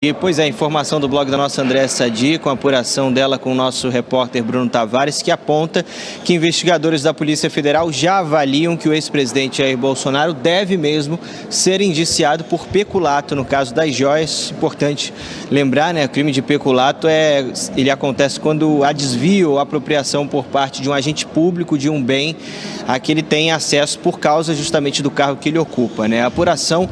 E, pois é, informação do blog da nossa Andréa Sadi, com a apuração dela com o nosso repórter Bruno Tavares, que aponta que investigadores da Polícia Federal já avaliam que o ex-presidente Jair Bolsonaro deve mesmo ser indiciado por peculato no caso das joias. Importante lembrar, né, o crime de peculato ele acontece quando há desvio ou apropriação por parte de um agente público de um bem a que ele tem acesso por causa justamente do cargo que ele ocupa, né? A apuração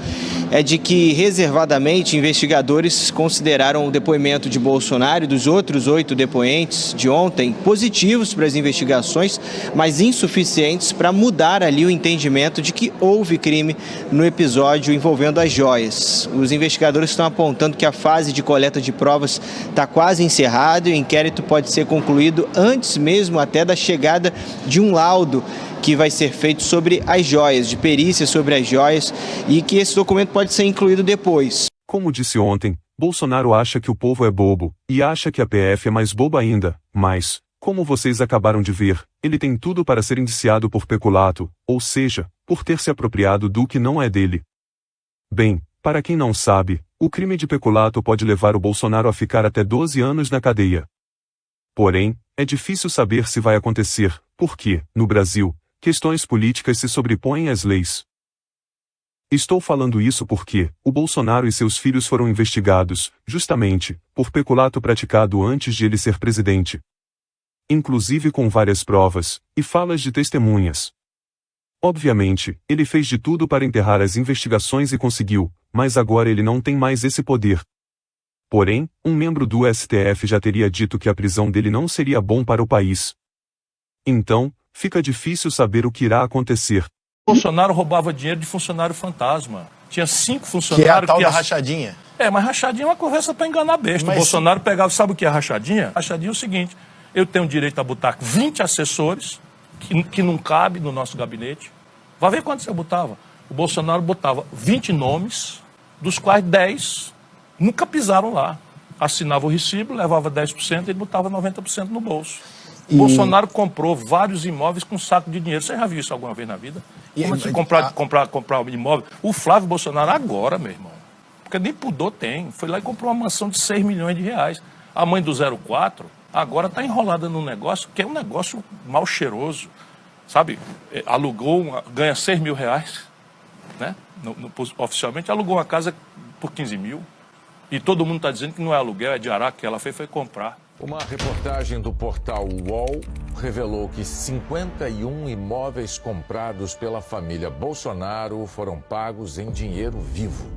é de que, reservadamente, investigadores consideraram o depoimento de Bolsonaro e dos outros 8 depoentes de ontem positivos para as investigações, mas insuficientes para mudar ali o entendimento de que houve crime no episódio envolvendo as joias. Os investigadores estão apontando que a fase de coleta de provas está quase encerrada e o inquérito pode ser concluído antes mesmo até da chegada de um laudo que vai ser feito sobre as joias, de perícia sobre as joias, e que esse documento pode ser incluído depois. Como disse ontem, Bolsonaro acha que o povo é bobo, e acha que a PF é mais boba ainda, mas, como vocês acabaram de ver, ele tem tudo para ser indiciado por peculato, ou seja, por ter se apropriado do que não é dele. Bem, para quem não sabe, o crime de peculato pode levar o Bolsonaro a ficar até 12 anos na cadeia. Porém, é difícil saber se vai acontecer, porque, no Brasil, questões políticas se sobrepõem às leis. Estou falando isso porque o Bolsonaro e seus filhos foram investigados, justamente, por peculato praticado antes de ele ser presidente. Inclusive com várias provas e falas de testemunhas. Obviamente, ele fez de tudo para enterrar as investigações e conseguiu, mas agora ele não tem mais esse poder. Porém, um membro do STF já teria dito que a prisão dele não seria bom para o país. Então, fica difícil saber o que irá acontecer. Bolsonaro roubava dinheiro de funcionário fantasma. Tinha 5 funcionários que é a tal da rachadinha. Mas rachadinha é uma conversa para enganar besta. Mas o Bolsonaro pegava, sabe o que é rachadinha? Rachadinha é o seguinte: eu tenho direito a botar 20 assessores, que não cabe no nosso gabinete. Vai ver quanto você botava. O Bolsonaro botava 20 nomes, dos quais 10 nunca pisaram lá. Assinava o recibo, levava 10% e ele botava 90% no bolso. Bolsonaro comprou vários imóveis com um saco de dinheiro. Você já viu isso alguma vez na vida? Como assim comprar um imóvel? O Flávio Bolsonaro agora, meu irmão. Porque nem pudor tem. Foi lá e comprou uma mansão de 6 milhões de reais. A mãe do 04 agora está enrolada num negócio que é um negócio mal cheiroso. Sabe? Alugou, ganha 6 mil reais. Né? Oficialmente alugou uma casa por 15 mil. E todo mundo está dizendo que não é aluguel, é de araque que ela foi comprar. Uma reportagem do portal UOL revelou que 51 imóveis comprados pela família Bolsonaro foram pagos em dinheiro vivo.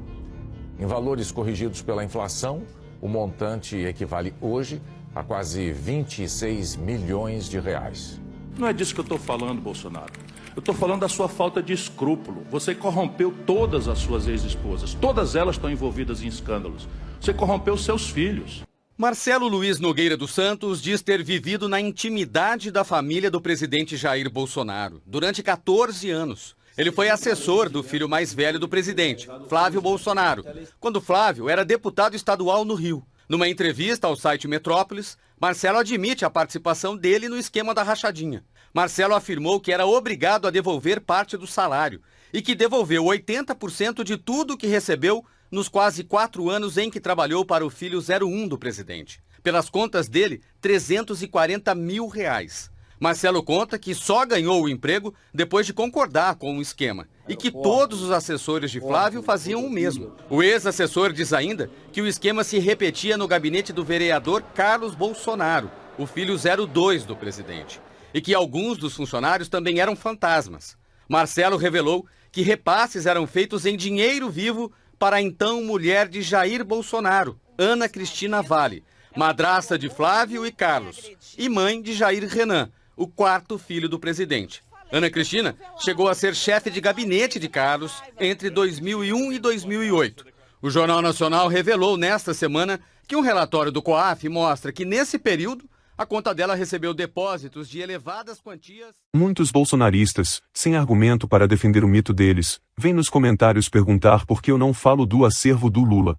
Em valores corrigidos pela inflação, o montante equivale hoje a quase 26 milhões de reais. Não é disso que eu estou falando, Bolsonaro. Eu estou falando da sua falta de escrúpulo. Você corrompeu todas as suas ex-esposas. Todas elas estão envolvidas em escândalos. Você corrompeu seus filhos. Marcelo Luiz Nogueira dos Santos diz ter vivido na intimidade da família do presidente Jair Bolsonaro durante 14 anos. Ele foi assessor do filho mais velho do presidente, Flávio Bolsonaro, quando Flávio era deputado estadual no Rio. Numa entrevista ao site Metrópolis, Marcelo admite a participação dele no esquema da rachadinha. Marcelo afirmou que era obrigado a devolver parte do salário e que devolveu 80% de tudo que recebeu nos quase 4 anos em que trabalhou para o filho 01 do presidente. Pelas contas dele, 340 mil reais. Marcelo conta que só ganhou o emprego depois de concordar com o esquema e que todos os assessores de Flávio faziam o mesmo. O ex-assessor diz ainda que o esquema se repetia no gabinete do vereador Carlos Bolsonaro, o filho 02 do presidente, e que alguns dos funcionários também eram fantasmas. Marcelo revelou que repasses eram feitos em dinheiro vivo para a então mulher de Jair Bolsonaro, Ana Cristina Vale, madrasta de Flávio e Carlos, e mãe de Jair Renan, o 4º filho do presidente. Ana Cristina chegou a ser chefe de gabinete de Carlos entre 2001 e 2008. O Jornal Nacional revelou nesta semana que um relatório do COAF mostra que nesse período a conta dela recebeu depósitos de elevadas quantias. Muitos bolsonaristas, sem argumento para defender o mito deles, vêm nos comentários perguntar por que eu não falo do acervo do Lula.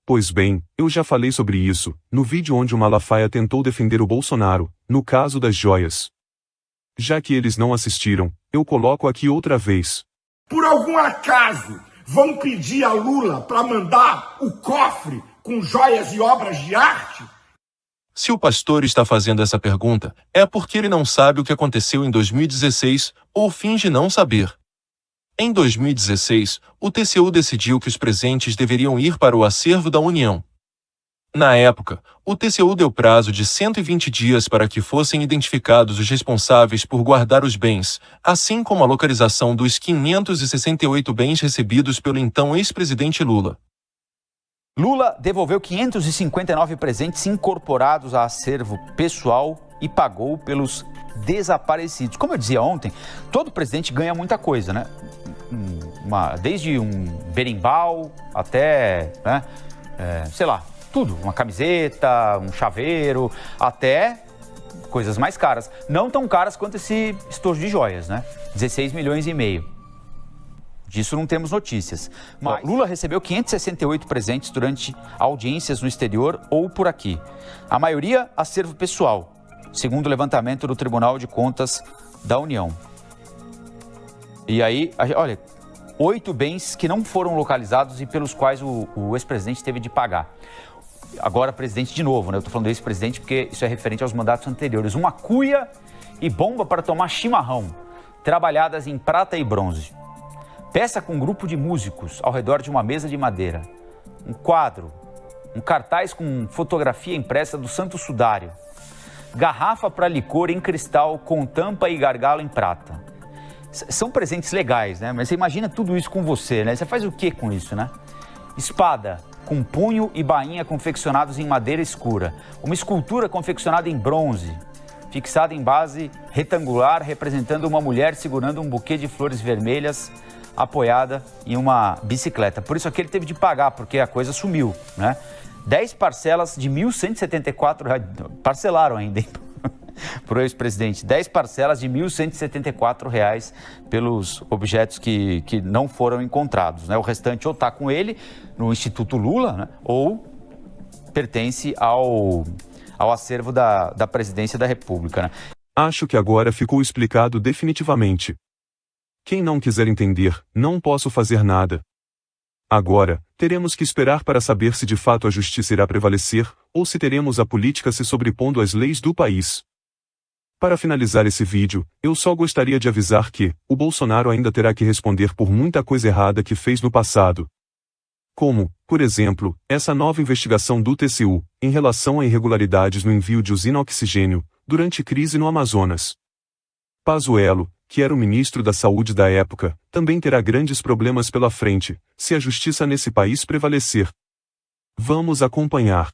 Pois bem, eu já falei sobre isso, no vídeo onde o Malafaia tentou defender o Bolsonaro, no caso das joias. Já que eles não assistiram, eu coloco aqui outra vez. Por algum acaso, vão pedir a Lula para mandar o cofre com joias e obras de arte? Se o pastor está fazendo essa pergunta, é porque ele não sabe o que aconteceu em 2016 ou finge não saber. Em 2016, o TCU decidiu que os presentes deveriam ir para o acervo da União. Na época, o TCU deu prazo de 120 dias para que fossem identificados os responsáveis por guardar os bens, assim como a localização dos 568 bens recebidos pelo então ex-presidente Lula. Lula devolveu 559 presentes incorporados a acervo pessoal e pagou pelos desaparecidos. Como eu dizia ontem, todo presidente ganha muita coisa, né? Desde um berimbau até, né, sei lá, tudo. Uma camiseta, um chaveiro, até coisas mais caras. Não tão caras quanto esse estojo de joias, né? 16 milhões e meio. Disso não temos notícias. Mas Lula recebeu 568 presentes durante audiências no exterior ou por aqui. A maioria, acervo pessoal, segundo o levantamento do Tribunal de Contas da União. E aí, olha, 8 bens que não foram localizados e pelos quais o ex-presidente teve de pagar. Agora presidente de novo, né? Eu estou falando do ex-presidente porque isso é referente aos mandatos anteriores. Uma cuia e bomba para tomar chimarrão, trabalhadas em prata e bronze. Peça com um grupo de músicos ao redor de uma mesa de madeira. Um quadro, um cartaz com fotografia impressa do Santo Sudário. Garrafa para licor em cristal com tampa e gargalo em prata. São presentes legais, né? Mas você imagina tudo isso com você, né? Você faz o que com isso, né? Espada com punho e bainha confeccionados em madeira escura. Uma escultura confeccionada em bronze, fixada em base retangular, representando uma mulher segurando um buquê de flores vermelhas, apoiada em uma bicicleta. Por isso aqui ele teve de pagar, porque a coisa sumiu, né? 10 parcelas de R$ 1.174, parcelaram ainda, hein? Para o ex-presidente, 10 parcelas de R$ 1.174 pelos objetos que não foram encontrados, né? O restante ou está com ele no Instituto Lula, né? Ou pertence ao acervo da presidência da República, né? Acho que agora ficou explicado definitivamente. Quem não quiser entender, não posso fazer nada. Agora, teremos que esperar para saber se de fato a justiça irá prevalecer, ou se teremos a política se sobrepondo às leis do país. Para finalizar esse vídeo, eu só gostaria de avisar que o Bolsonaro ainda terá que responder por muita coisa errada que fez no passado. Como, por exemplo, essa nova investigação do TCU, em relação a irregularidades no envio de usina oxigênio, durante crise no Amazonas. Pazuello, que era o ministro da Saúde da época, também terá grandes problemas pela frente, se a justiça nesse país prevalecer. Vamos acompanhar.